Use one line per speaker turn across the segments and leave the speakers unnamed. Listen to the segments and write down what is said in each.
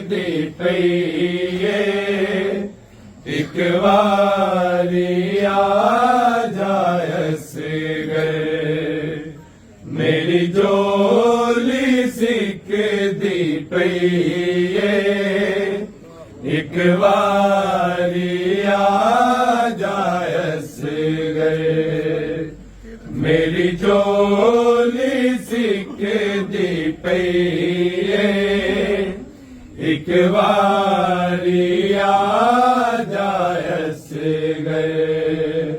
दी पईए एक वारी आ जायस गए मेरी झोली सिक दी पईए एक वारी आ जायस गए मेरी झोली सिक दी पईए एक वारी आ जायस गए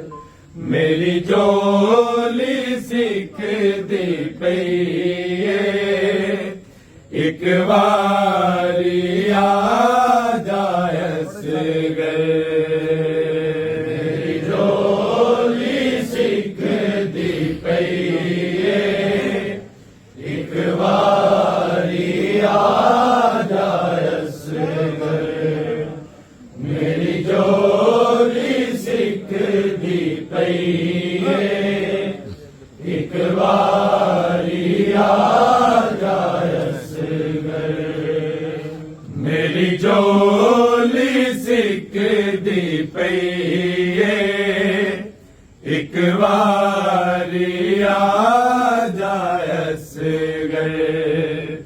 मेरी झोली सिक दी पईए एक वारी आ जायस गए मेरी झोली सिक दी पईए एक वारी आ जायस गए मेरी झोली सिक दी पईए एक वारी आ जायस गए मेरी झोली सिक दी पईए एक वारी आ जायस गए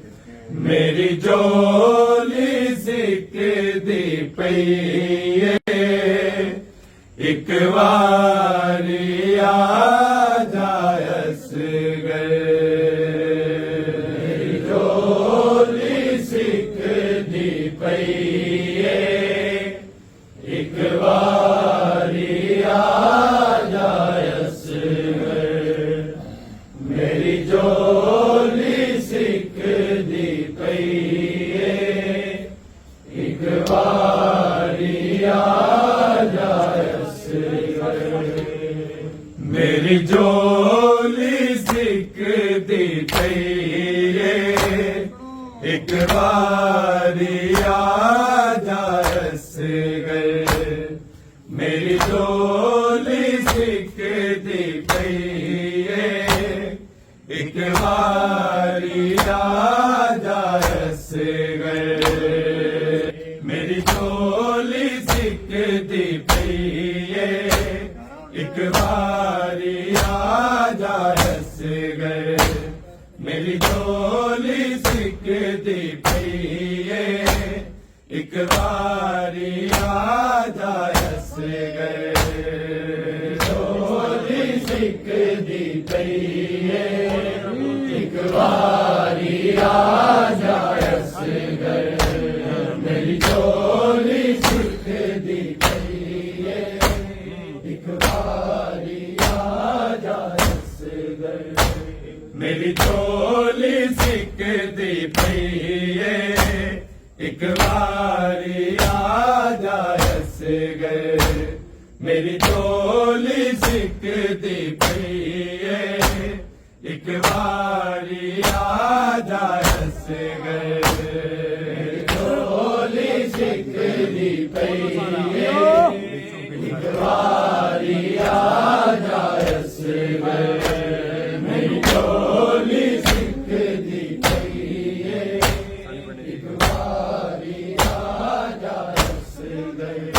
मेरी झोली सिक दी पईए एक वारी आ जायस गए मेरी झोली सिक दी पईए एक वारी आ जायस गए मेरी झोली सिक दी पईए एक वारी आ जायस गए मेरी झोली सिक दी पईए एक वारी आ जायस गए मेरी झोली सिक दी पईए एक वारी आ जायस गए मेरी झोली सिक दी पईए एक वारी आ जायस गए झोली सिक दी पईए एक वारी आ जायस गए मेरी झोली सिक दी पईए एक वारी आ जायस गए मेरी झोली सिक दी पईए एक वारी आ जायस गए मेरी झोली सिक दी पईए एक वारी आ जायस गए झोली सिक दी पईए एक वारी आ जायस गए मेरी झोली सिक दी पईए एक वारी आ जायस गए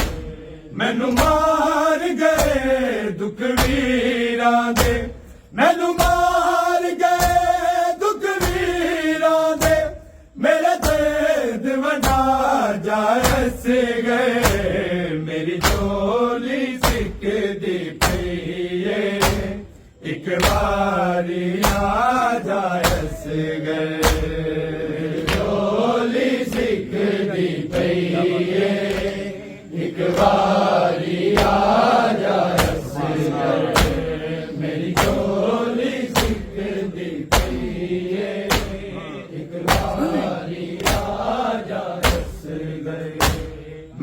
मैनू मार गए दुख वीरां दे मैनू मार गए दुख वीरां दे मेरे दर्द वंडा जायस गए मेरी झोली सिक दी पईए एक वारी आ जायस गए झोली सिक दी पईए एक वारी आ जायस गए मेरी झोली सिक दी पईए एक वारी आ जायस गए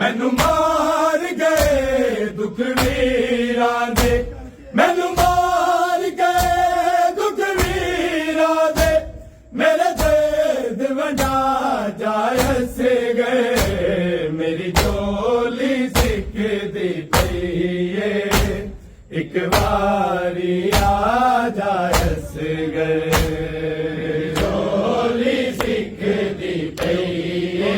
मैनू मार गए दुख वीरां दे मैनू मार गए दुख वीरां दे मेरे दर्द वंडा जायस गए मेरी झोली सिक दी पईए एक वारी आ जायस गए झोली सिक दी पईए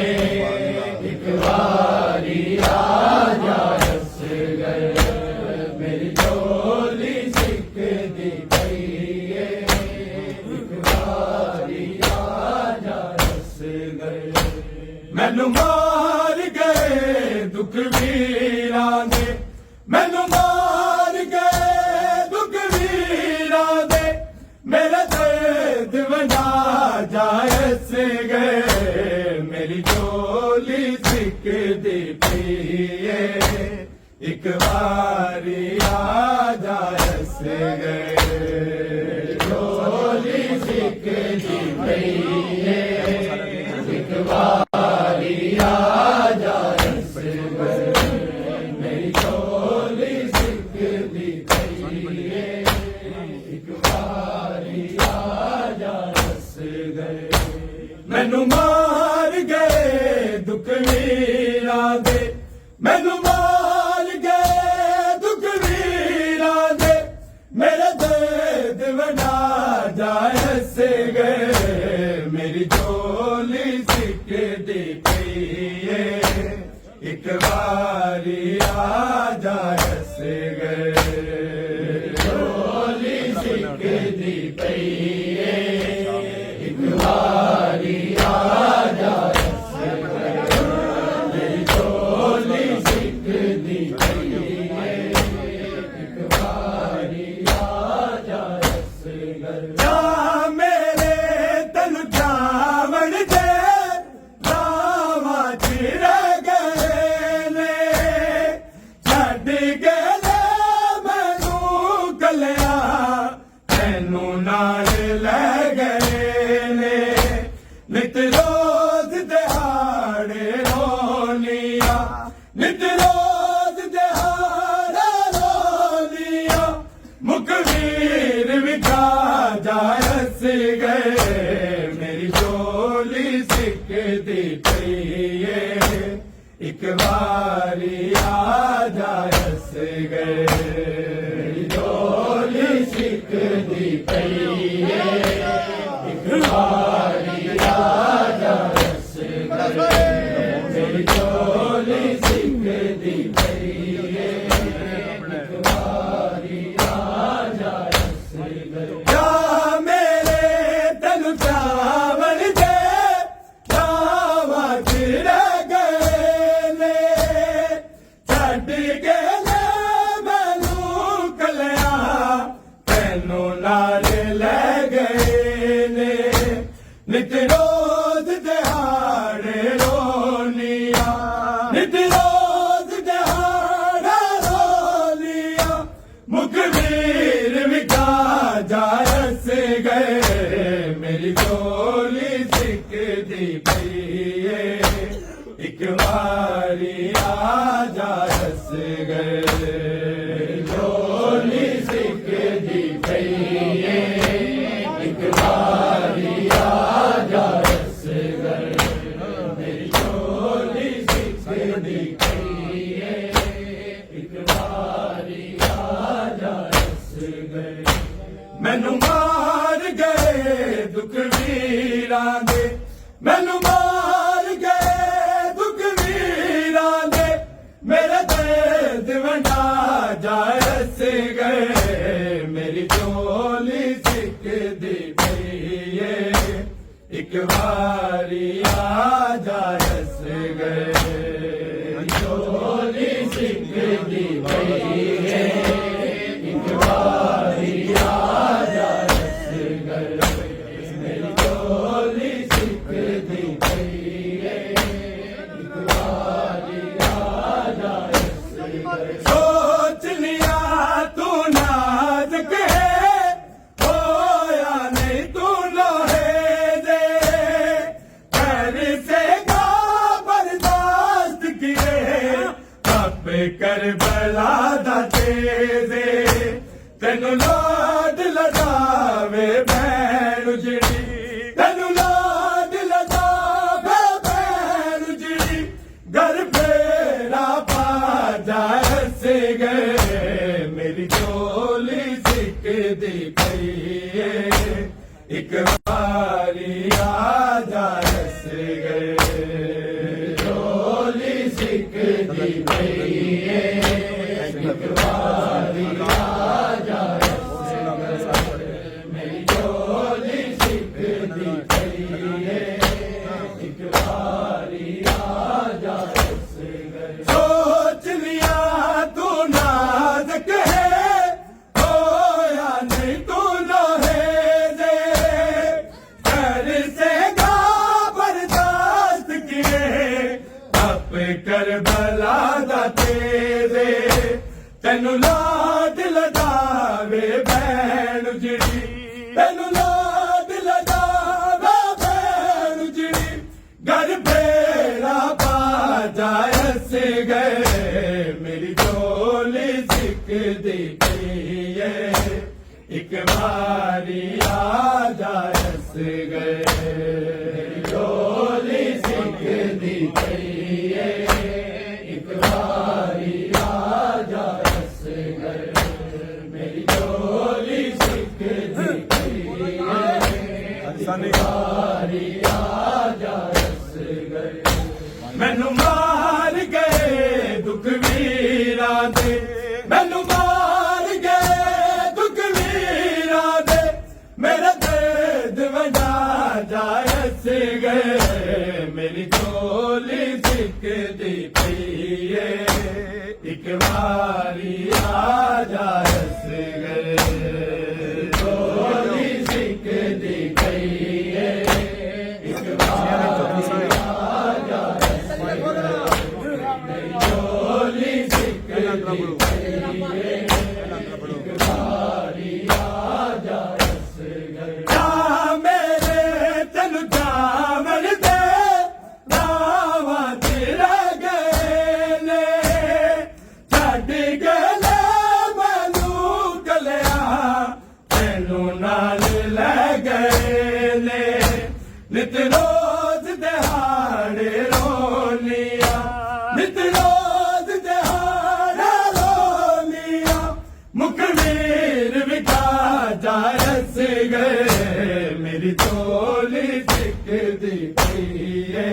मैनू मार गए दुख वीरां दे, मैनू मार गए दुख वीरां दे, मेरा दर्द वंडा जायस गए, मेरी झोली सिकदी पईए, एक बारी आ जायस गए, झोली सिकदी पईए, एक बारी आ जायस गए, मेरी झोली सिकदी पईए, एक बारी आ जायस गए। मैनू मार गए दुख वीरां दे, मैनू मार गए दुख वीरां दे, मेरा दर्द वंडा जायस गए, मेरी झोली सिकदी पईए, एक बारी आ जायस गए, झोली सिकदी पईए, एक बारी आ जायस गए, मेरी झोली सिकदी पईए, एक बारी आ जायस गए। जा मेरे तन जावण दे रावां च रह गए ने, छड्ड गए मैनू कलिया तैनू नाल लै गए ने, नित रोज दिहाड़े रोनिया, नित रोज दिहाड़े रोनिया, मुखबीर विखा जायस गए, मेरी झोली सिकदी पईए, एक बारी आ जायस गए, मेरी झोली सिकदी पईए, एक बारी आ जायस गए, मेरी झोली सिकदी पईए, एक बारी आ जायस गए। जा मेरे तन चावल दे रावां च रह गए ने, छड्ड गए मैनू कलिया तैनू नाल लै गए ने, नित रोज दिहाड़े रोनिया, नित रोज दिहाड़े रोनिया, मुखबीर विखा जायस गए, मेरी झोली सिकदी पईए, एक बारी आ जायस गए, झोली सिकदी पईए, एक बारी आ जायस गए, मेरी झोली सिकदी पईए, एक बारी आ जायस गए। मैनू मार गए दुख वीरां दे, मैनू मार गए दुख वीरां दे, मेरा दर्द वंडा जायस गए, मेरी झोली सिकदी पईए, एक बारी आ जायस गए, झोली सिकदी पईए, एक बारी आ जायस गए, मेरी झोली सिकदी पईए, एक बारी आ जायस गए। सोच लिया तू नाजुक है, होया नहीं तू लोहे दे, कर से गा बर्दाश्त किए, अपे करबला दा तेजे, तेनू लाड लड़ावे भैन उजड़ी, तेनू लाड लड़ावे भैन उजड़ी, घर फेरा पा जायस गए, मेरी झोली सिकदी पईए, एक बारी आ जायस गए, झोली सिकदी पईए, एक बारी आ जायस गए, मेरी झोली सिकदी पईए, एक बारी करबला दा तेरे तैनू लाड लगावे भैन उजड़ी तैनू लाड लगावे भैन उजड़ी घर फेरा पा जाए से गए मेरी झोली सिकदी पई है एक बारी आ जाए से गए मेरी झोली सिकदी पई है एक बारी आ जाए से गए मेरी झोली सिकदी पई है एक बारी आ जाए से गए मैनू मार गए दुख वीरा दे मैनू मार गए दुख वीरा दे मेरा दर्द वजा जाए से गए मेरी झोली सिकदी पई है एक बारी आ जाए से गए झोली सिकदी पई है एक बारी आ जाए झोली सिकदी पई है एक बारी आ जाए से गए जा मेरे तन जावन दे दावा तेरा गए ले छड़ गले मैनू कलिया तैनू नाल ले गए ले नित रोज दिहाड़े रोलिया नित रोज दिहाड़े रोलिया मुखबीर विखा जाए से गए मेरी झोली सिकदी पई है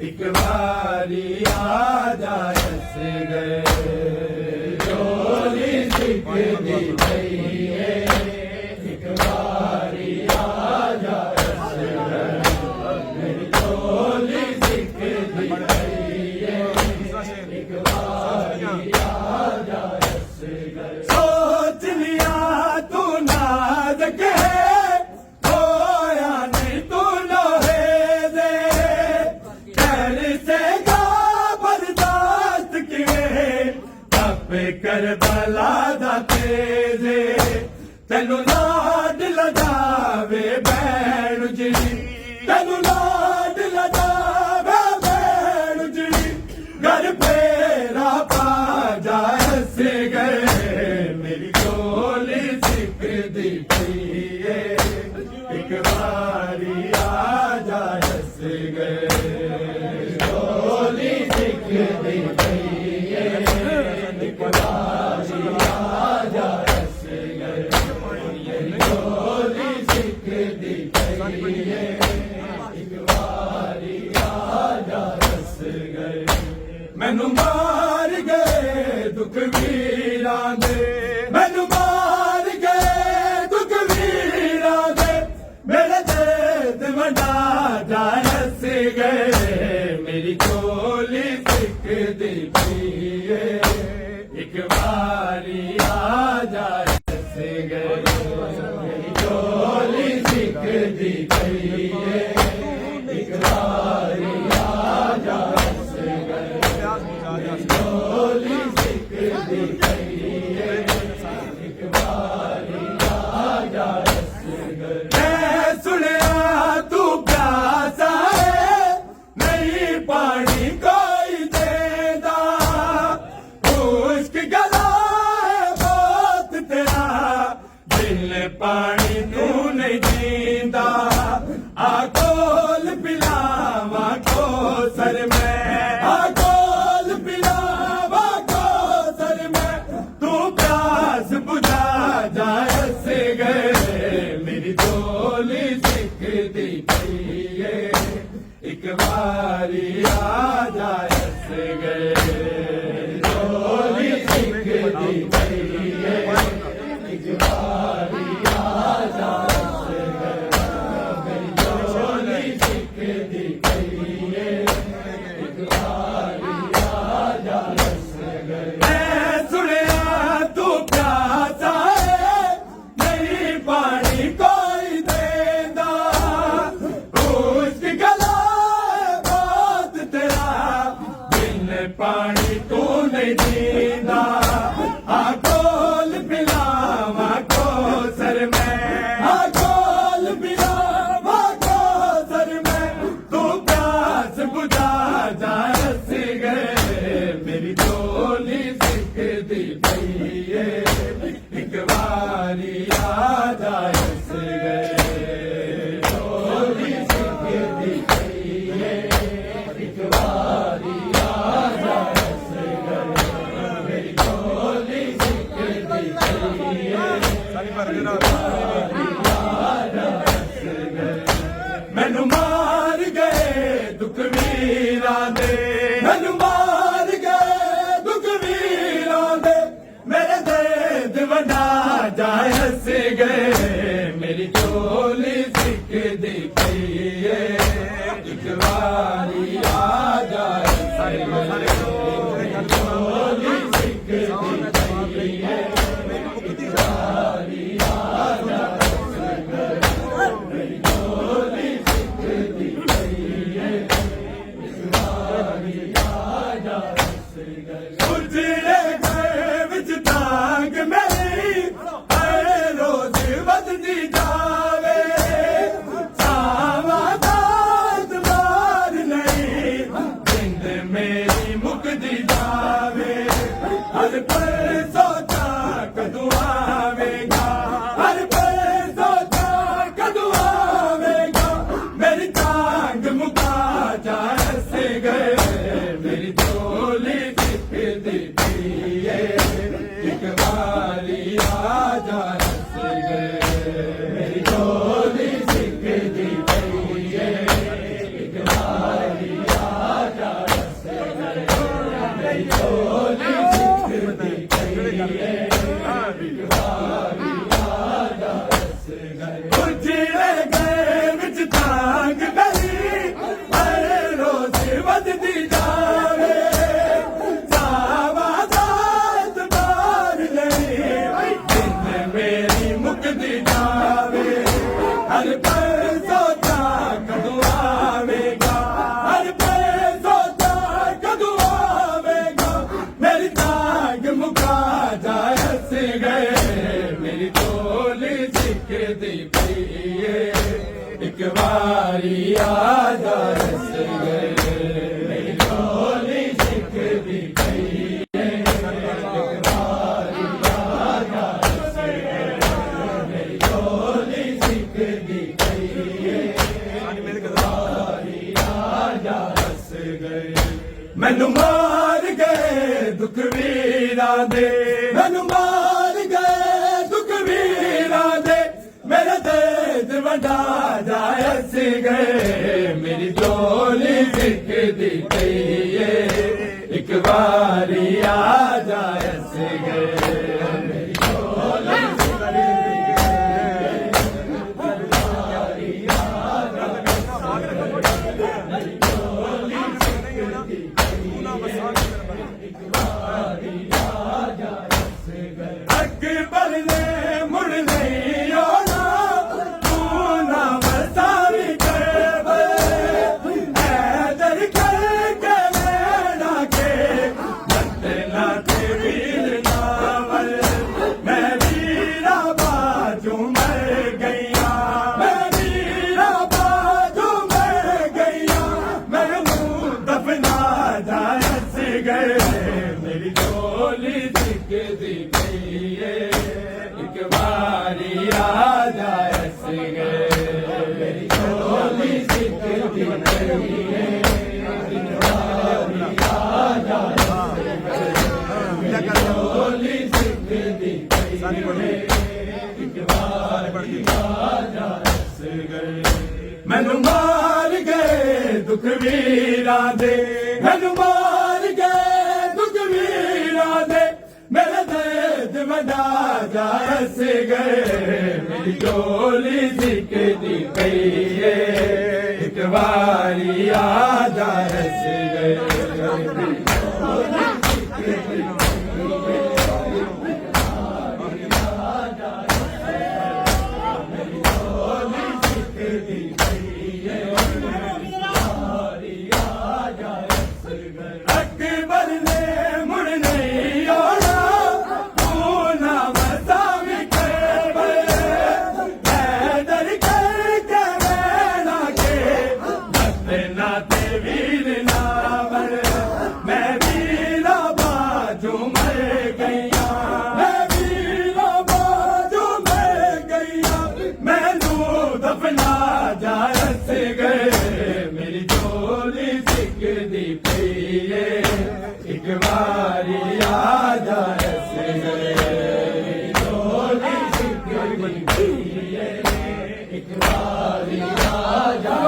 एक बारी आ जाए से गए झोली सिकदी पई है एक बारी आ जाए से गए मेरी झोली सिकदी पई है एक बारी आ जाए से गए सोच लिया तू नाज़क है खोया नहीं तू लोहे दे खैर से गा बर्दाश्त किए अपे करबला दा तेरे तैनू लाड लगावे भैन उजड़ी तैनू लाड लगावे भैन उजड़ी घर फेरा पा जाए से गए मेरी झोली सिकदी पई है एक बारी आ जाए से गए झोली सिकदी पई है एक बारी आ जाए से गए मेरी झोली सिकदी पई है एक बारी आ जाए से गए मैनू मार गए दुख वीरा दे मैनू मार गए दुख वीरा दे मेरे दर्द वंडा जाए से गए मेरी झोली सिकदी पई है एक बारी आ जाए से गए मेरी झोली सिकदी पई है एक बारी आ जाए से गए मेरी झोली सिकदी पई है एक बारी आ जाए से गए मैं सुनिया तू प्यासा है नहीं पानी कोई देदा खुश्क गला है बहुत तेरा दिल पानी तू नहीं जींदा आकोल पिलावा को सर में आकोल पिलावा को सर में तू प्यास बुझा जाए से गए मेरी झोली सिकदी पई है एक बारी आ जाए से गए झोली सिकदी पई है एक बारी आ जाए से गए मेरी झोली सिकदी पई है एक बारी आ जाए से गए मैं सुनिया तू प्यासा है नहीं पानी कोई देदा खुश्क गला है बहुत तेरा पानी तू नहीं जींदा खोल पिलावा को सर में खोल पिलावा को सर में तू प्यास बुझा जा रस गए मेरी चोली सिख दी पई एक बारी आ जा रस गए चोली सिख दी पई एक बारी आ जा रस गए मेरी चोली सिख दी पई मैनू मार गए दुख वीरां दे मैनू मार गए दुख वीरां दे मेरे दर्द वंडा जाए हस गए मेरी चोली सिख दी पई एक बारी आ जाए चोली सिख दी उजड़े घर विच तांग मेरी हर रोज वधदी जावे छावां दात मार नहीं जिंद मेरी मुकदी जावे हर पल सोचा कदूं आवेगा हर पल सोचा कदूं आवेगा मेरी तांग मुका जा रस गए मेरी चोली सिख दी पई एक बारी आ जा रस गए मेरी चोली सिख दी पई एक बारी आ जा रस गए मेरी चोली सिख दी पई एक बारी आ जा रस गए उजड़े गए विच तांग मेरी हर रोज वधदी जावे छावां दात मार नहीं जिंद मेरी मुकदी जावे हर पल सोचा कदूं आवेगा हर पल सोचा कदूं आवेगा मेरी तांग मुका जा हस गए मेरी चोली सिख दी पई एक बारी आ जा रस गए मेरी चोली सिख दी पई एक बारी आ जा रस गए मेरी चोली सिख दी पई एक बारी आ जा रस गए मैनू मार गए दुख वीरां दे मैनू मार गए दुख वीरां दे मेरा दर्द वंडा जाए हस गए मेरी चोली सिख दी पई एक बारी आ जाए हस गए मेरी चोली सिख दी अकबर ने मुड़ नहीं आना तू ना बसावी हैदर करके लेना के बदला के वीर नावल मैं वीरा बाजू मर गईया मैं वीरा बाजू मर गईया मेरे मुंह दफना जाए हस गए मेरी चोली सिख दी पई एक बारी आ जाए हस गए मेरी चोली सिख दी पई एक बारी आ जाए हस गए मेरी चोली सिख दी पई एक बारी आ जाए हस गए मैनू मार गए दुख वीरां दे मैनू मार गए दुख वीरां दे मेरा दर्द वंडा जा हस गए मेरी चोली सिख दी पई एक बारी आ जा हस गए अकबर वीर ना मर मैं वीरा बाजू मर गईया मैं वीरा बाजू मर गईया मैनू दफना जा रस गए मेरी झोली सिकदी पई है एक बारी आ जा रस गए मेरी झोली सिकदी पई है एक बारी आ जा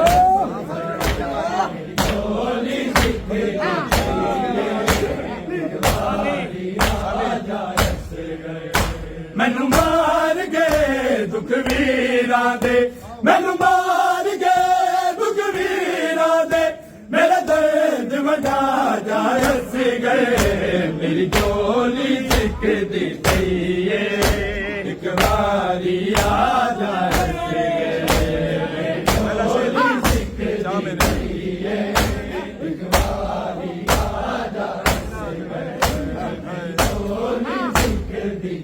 मैनू मार गए दुख वीरा दे मैनू मार गए दुख वीरा दे मेरा दर्द वडा जा रस गए मेरी झोली सिकदी पई है एक बारी आ जा रस गए मेरी झोली सिकदी पई है एक बारी आ जा रस गए झोली सिकदी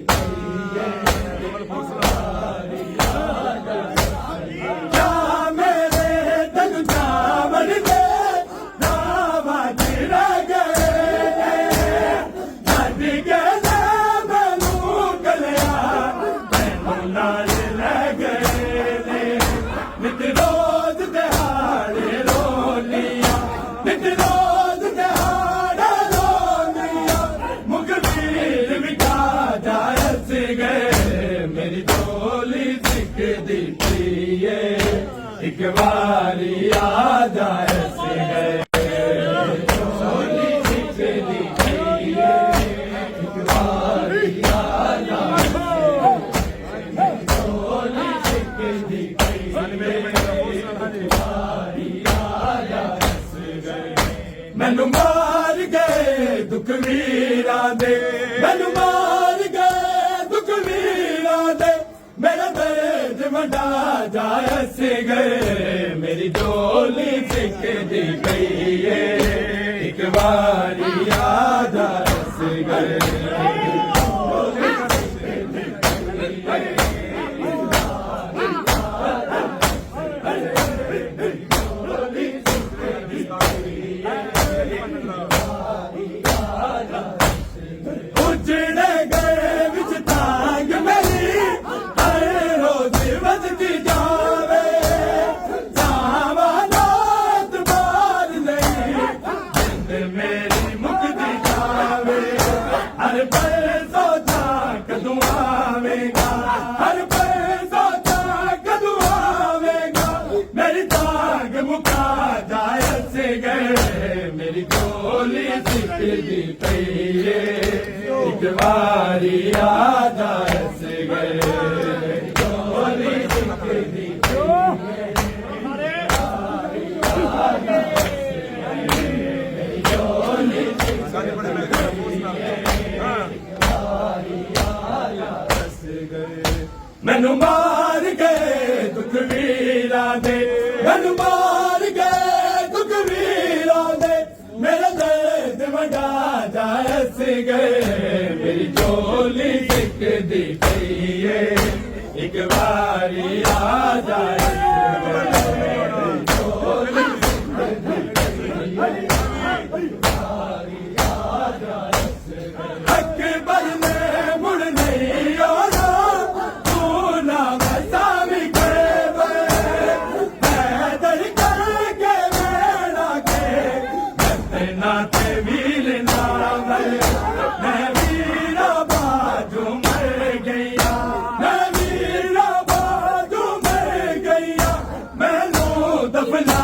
मेरी झोली सिकदी पई है एक बारी आ जा रस गए झोली सिकदी पई है एक बारी आ जा झोली सिकदी पई है एक बारी आ जा रस गए मैनू मार गए दुख वीरा दे मैनू मार गए दुख वीरा दे मेरा दर्द वडा जा रस गए मेरी झोली सिकदी पई है एक बारी आ जा रस गए उजड़े गए विच तांग मेरी हर रोज वजदी जावे जावा नात बार नहीं जिंद मेरी मुकदी जावे हर पल सोचा कदू आवेगा हर पल सोचा कदू आवेगा मेरी तांग मुका जाए से गए मेरी झोली सिकदी पई है एक बारी आ जा रस गए झोली सिकदी मैनू मार गए दुख वीरा दे मैनू मार गए दुख वीरा दे मेरा दर्द वडा जा रस गए मेरी झोली सिकदी पई है एक बारी आ जा अकबर ने मुड़ नहीं आना तू ना सामी के पैदल करके मेरा के नाते वीर ना मैं वीरा बाजू मर गईया मैं वीरा बाजू मर गईया मैनू दफना